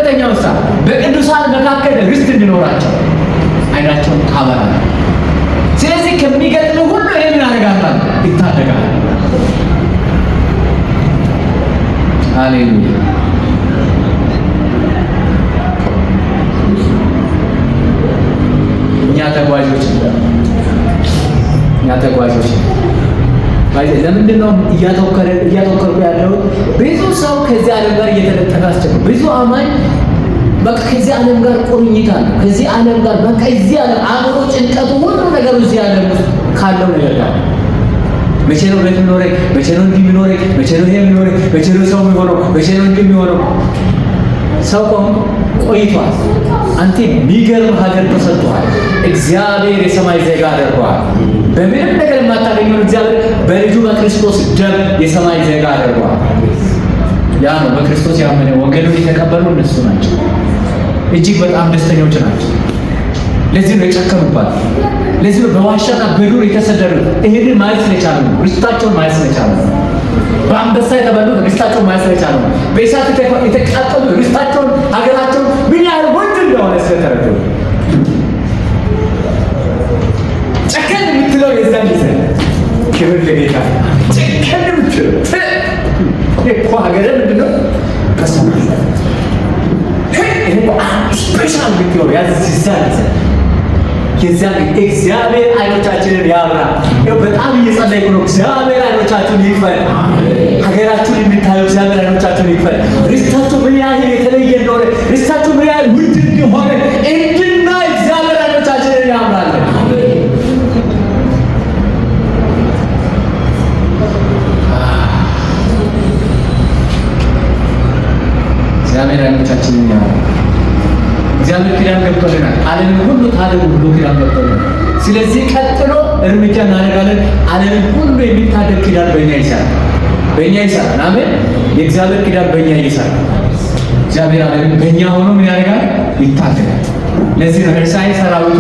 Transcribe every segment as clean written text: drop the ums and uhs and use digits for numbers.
ሁለተኛው ሳ በቅዱሳን መካከል ርስት እንዲኖራቸው አይናቸውን ታበራለህ። ስለዚህ ከሚገጥም ሁሉ ይሄን ያደርጋል፣ ይታደጋል። ሃሌሉያ። እኛ ተጓዦች ለምንድን ነው እያተኮርኩ ያለው? ብዙ ሰው ከዚህ ዓለም ጋር እየተለጠፈ አስቸግሮ ብዙ አማኝ በቃ ከዚህ ዓለም ጋር ቁርኝት አለ። ከዚህ ዓለም ጋር በቃ እዚህ ዓለም አእምሮ ጭንቀቱ ሁሉ ነገሩ እዚህ ዓለም ውስጥ ካለው ነገር ጋር መቼ ነው ቤት የሚኖረኝ? መቼ ነው እንዲህ የሚኖረኝ? መቼ ነው ይሄ የሚኖረኝ? መቼ ነው ሰው የሚሆነው? መቼ ነው እንዲህ የሚሆነው? ሰው ቆይቷል። አንተ የሚገርም ሀገር ተሰጥቷል። እግዚአብሔር የሰማይ ዜጋ አድርጓል። በምንም ነገር የማታገኘው እግዚአብሔር በልጁ በክርስቶስ ደም የሰማይ ዜጋ አድርጓል። ያ ነው በክርስቶስ ያመነ ወገኑን የተቀበሉ እነሱ ናቸው። እጅግ በጣም ደስተኞች ናቸው። ለዚህ ነው የጨከኑባት። ለዚህ ነው በዋሻና በዱር የተሰደዱት። ይሄንን ማየት ስለቻሉ ነው። ርስታቸውን ማየት ስለቻሉ ነው። በአንበሳ የተበሉት ርስታቸውን ማየት ስለቻሉ ነው። በእሳት የተቃጠሉ ርስታቸውን፣ ሀገራቸውን ምን ያህል ውድ እንደሆነ ስለተረዱ ጨከን የምትለው የዛን ጊዜ ክብር ለጌታ። ጨከን የምትለው እኮ ሀገር ምንድን ነው? ከሰማይ ስፔሻል የምትለው ያዝዛን ጊዜ የዚያን እግዚአብሔር አይኖቻችንን ያብራ። በጣም እየጸለይኩ ነው። እግዚአብሔር አይኖቻችሁን ይክፈል። ሀገራችሁን የምታዩ እግዚአብሔር አይኖቻችሁን ይክፈል። ርስታችሁ ምን ያህል የተለየ እንደሆነ፣ ርስታችሁ ምን ያህል ውድ እንደሆነ እንድናይ እግዚአብሔር አይኖቻችንን ያብራለን። እግዚአብሔር አይኖቻችንን ያብራ። እግዚአብሔር ኪዳን ገብቶልናል። ዓለምን ሁሉ ታደጉ ብሎ ኪዳን ገብቶልናል። ስለዚህ ቀጥሎ እርምጃ እናደርጋለን። ዓለምን ሁሉ የሚታደግ ኪዳን በእኛ ይሰራል። አሜን። የእግዚአብሔር ኪዳን በእኛ ይሰራል። እግዚአብሔር ዓለምን በእኛ ሆኖ ምን ያደርጋል? ይታደጋል። ለዚህ ነው እርሳይ ሰራዊቱ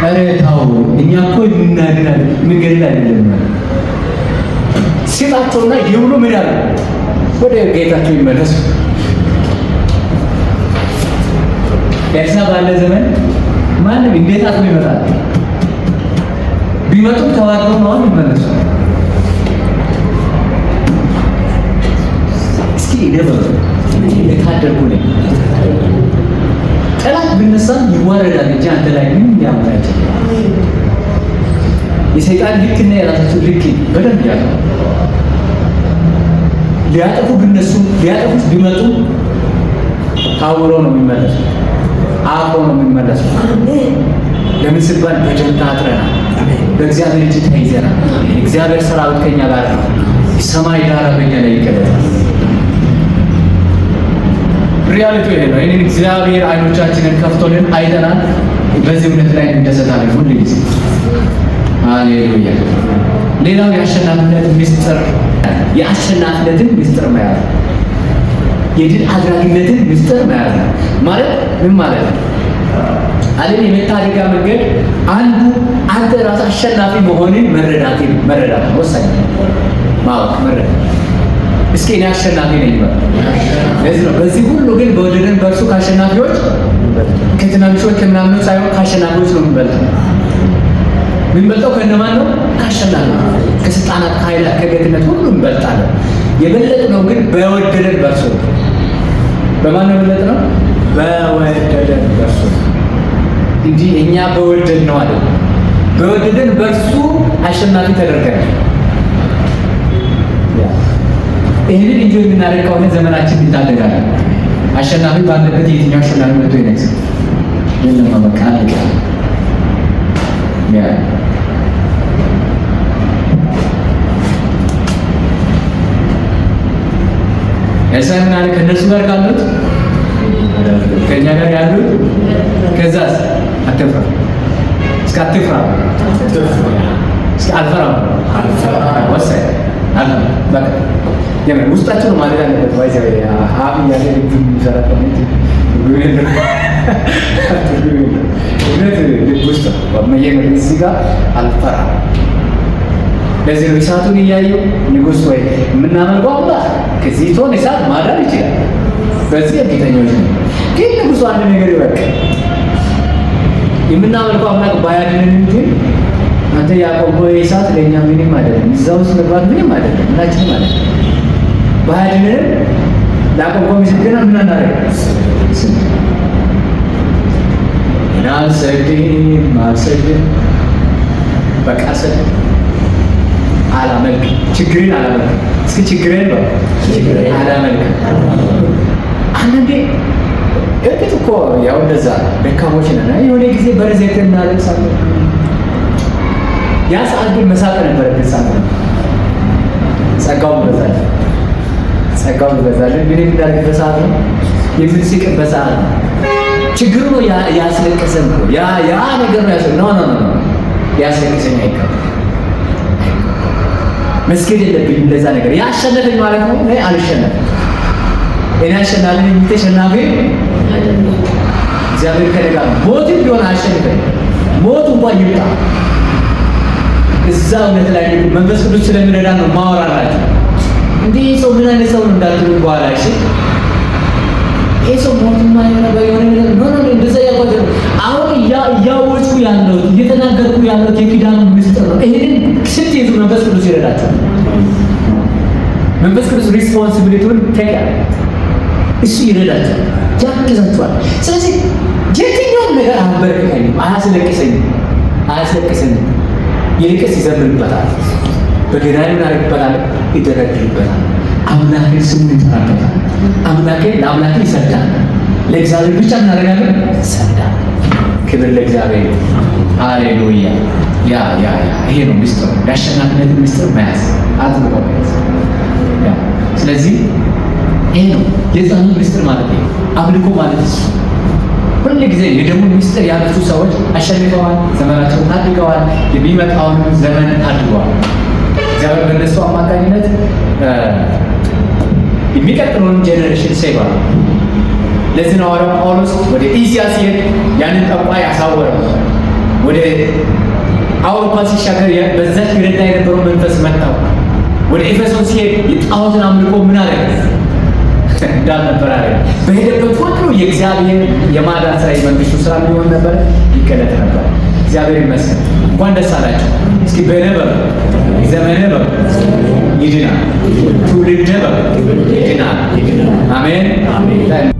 ኧረ ተው እኛ እኮ የምንገድል አይደለም ሲጣቸውና ይብሉ ምን ያሉ ወደ ጌታቸው ይመለሱ። ኤልሳ ባለ ዘመን ማንም እንዴት አጥቶ ይመጣል? ቢመጡም ተዋርደው ነው የሚመለሱ። እስኪ ይደበሩ የታደርኩ ነኝ። ጠላት ብነሳም ይዋረዳል እንጂ አንተ ላይ ምን ያመጣል? የሰይጣን ልክና የራሳቸው ልክ በደንብ ያለው ሊያጠፉ ብነሱ ሊያጠፉ ቢመጡ ታውሮ ነው የሚመለሱ። አቆ ነው የሚመለሱ። ለምን ሲባል በደም ታጥረናል። በእግዚአብሔር እጅ ተይዘናል። እግዚአብሔር ሰራዊት ከኛ ጋር ነው። ሰማይ ዳራ በእኛ ላይ ይገለጣል። ሪያሊቲ ይሄ ነው። ይሄን እግዚአብሔር አይኖቻችንን ከፍቶልን አይተናል። በዚህ እውነት ላይ እንደሰታለን ሁሉ ጊዜ ሃሌሉያ። ሌላው የአሸናፊነት ምስጢር የአሸናፊነትን ምስጢር መያዝ የድል አድራጊነትን ምስጢር መያዝ ነው። ማለት ምን ማለት ነው? ዓለም የመታደጊያ መንገድ አንዱ አንተ ራስህ አሸናፊ መሆንን መረዳት ነው። ወሳኝ ማወቅ መረዳት። እስኪ እኔ አሸናፊ ነኝ ማለት ለዚህ ነው። በዚህ ሁሉ ግን በወደደን በእርሱ ከአሸናፊዎች ከትናንሾች ከምናምኖች ሳይሆን ከአሸናፊዎች ነው የምንበልጠው። ከእነማን ነው? ከአሸናፊ ከስልጣናት፣ ከኃይላት፣ ከገትነት ሁሉ እንበልጣለን። የበለጥነው ግን በወደደን በእርሱ ነው። በማን ነው የበለጥነው? በወደደን በእርሱ እንጂ እኛ በወደድ ነው አይደል? በወደደን በእርሱ አሸናፊ ተደርገናል። ይህንን እንጂ የምናደርግ ከሆነ ዘመናችን ይታደጋል። አሸናፊ ባለበት የትኛው አሸናፊ መጥቶ ይነግስ? የለም በቃ አለቀ። ኤልሳ ምን አለ? ከእነሱ ጋር ካሉት ከእኛ ጋር ያሉት ከዛስ አትፍራ፣ እስከ አትፍራ፣ እስከ አልፈራም ወሰይ አለ በቃ የምን ውስጣችሁ ነው ማለት አለበት። ባይዘ አብ ያለ ልብ ይሰራል ልብ ውስጥ መየመር እዚህ ጋር አልፈራም። ለዚህ ነው እሳቱን እያየው ንጉሥ ወይ የምናመልከው አምላክ ከዚህ ቶን እሳት ማዳን ይችላል። በዚህ እርግጠኞች ነው። ግን ንጉሡ አንድ ነገር ይበቃ የምናመልከው አምላክ ባያድነን እንጂ አንተ ያዕቆብ ሆይ እሳት ለእኛ ምንም አይደለም፣ እዛ ውስጥ መግባት ምንም አይደለም፣ ምናችንም አይደለም። ባያድነን ያዕቆብ ሆይ ምስግና ምን እናደርግ አልሰግድም በቃ አልሰግድም አላመልክም ችግሬን አላመልክም። እስኪ ችግሬን አላመልክም። አንዳንዴ እርግጥ እኮ ያው እንደዛ ደካሞች ነን። የሆነ ጊዜ በረዘት እናለቅሳለን። ያ ሰዓት ግን መሳቅ ነበረብን። ጸጋውን እንበዛለን። ግን የምናደርግበት ሰዓት ነው፣ የምንስቅበት ሰዓት ነው። ችግሩ ነው ያስለቀሰን ነው ያ ነገር ነው ያስለቀሰን ነው። ሊያስለቅሰኝ አይገባም። መስገድ የለብኝም እንደዛ ነገር ያሸነፈኝ ማለት ነው። እኔ አልሸነፍም። እኔ አሸናፊ ነኝ፣ ተሸናፊ አይደለም። እግዚአብሔር ከእኔ ጋር ሞትም ቢሆን አያሸንፈኝ። ሞት እንኳን ይምጣ እዛ እውነት ላይ መንፈስ ቅዱስ ስለሚረዳ ነው ማወራላችሁ። እንዴ ሰው ምን አይነት ሰው ነው እንዳትሉ በኋላ እሺ፣ ይሄ ሰው ሞት የማይሆነ በየሆነ ነገር ነው እንደዛ ያቆደ አሁን እያወጡ ያለው እየተናገርኩ ያለው የኪዳኑ ምስጢር ነው። ይሄን ስትይዙ መንፈስ ቅዱስ ይረዳችኋል። መንፈስ ቅዱስ ሪስፖንሲቢሊቲውን ተቀበለ። እሱ ይረዳችኋል፣ ያግዛችኋል። ስለዚህ የትኛውም ነገር አያበረክተኝም፣ አያስለቅሰኝም። ይልቅስ ይዘምርበታል፣ በገናኙን ያደርግበታል፣ ይደረድርበታል። አምላክን ስሙን ይጠራበታል። ለአምላክን ይሰግዳል። ለእግዚአብሔር ብቻ እናደርጋለን፣ ይሰግዳል። ክብር ለእግዚአብሔር። ሃሌሉያ። ይሄ ነው ምስጢር፣ የአሸናፊነትን ምስጢር መያዝ፣ አጥብቆ መያዝ። ስለዚህ ይሄ ነው የዛኑ ምስጢር ማለት ነው። አምልኮ ማለት እሱ ሁሉ ጊዜ የደሙን ምስጢር ያነሱ ሰዎች አሸንፈዋል፣ ዘመናቸውን ታድገዋል፣ የሚመጣውን ዘመን ታድገዋል። እግዚአብሔር በእነሱ አማካኝነት የሚቀጥለውን ጄኔሬሽን ሴቫል። ለዚህ ነው ሐዋርያው ጳውሎስ ወደ እስያ ሲሄድ ያንን ጠንቋይ አሳወረው። ወደ አውሮፓ ሲሻገር በዛች ይረዳ የነበረው መንፈስ መጣው። ወደ ኤፌሶን ሲሄድ የጣዖትን አምልኮ ምን አደረገ? እንዳልነበር አደረገ። በሄደበት ሁሉ የእግዚአብሔር የማዳን ስራ የመንግስቱ ስራ ሊሆን ነበር፣ ይገለጥ ነበር። እግዚአብሔር ይመስገን። እንኳን ደስ አላችሁ። እስኪ በነበረ ዘመነ ይድናል፣ ትውልድ ይድናል። አሜን።